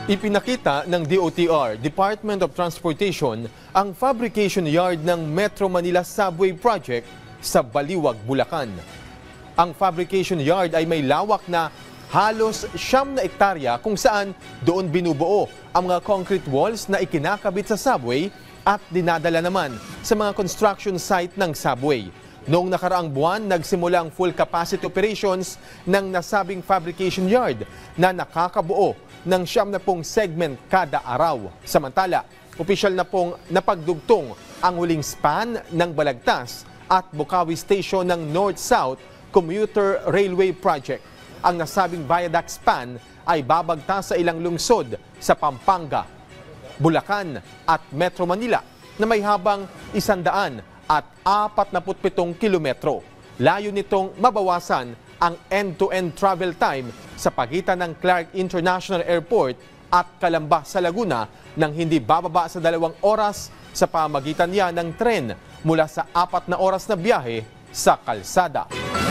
Ipinakita ng DOTR, Department of Transportation, ang fabrication yard ng Metro Manila Subway Project sa Baliwag, Bulacan. Ang fabrication yard ay may lawak na halos 9 na ektarya kung saan doon binubuo ang mga concrete walls na ikinakabit sa subway at dinadala naman sa mga construction site ng subway. Noong nakaraang buwan, nagsimula ang full capacity operations ng nasabing fabrication yard na nakakabuo ng 70 segment kada araw. Samantala, opisyal na pong napagdugtong ang huling span ng Balagtas at Bukawi Station ng North-South Commuter Railway Project. Ang nasabing viaduct span ay babagtas sa ilang lungsod sa Pampanga, Bulacan at Metro Manila na may habang 147 kilometro. Layo nitong mabawasan ang end-to-end travel time sa pagitan ng Clark International Airport at Calamba sa Laguna nang hindi bababa sa 2 oras sa pamagitan niya ng tren mula sa 4 na oras na biyahe sa kalsada.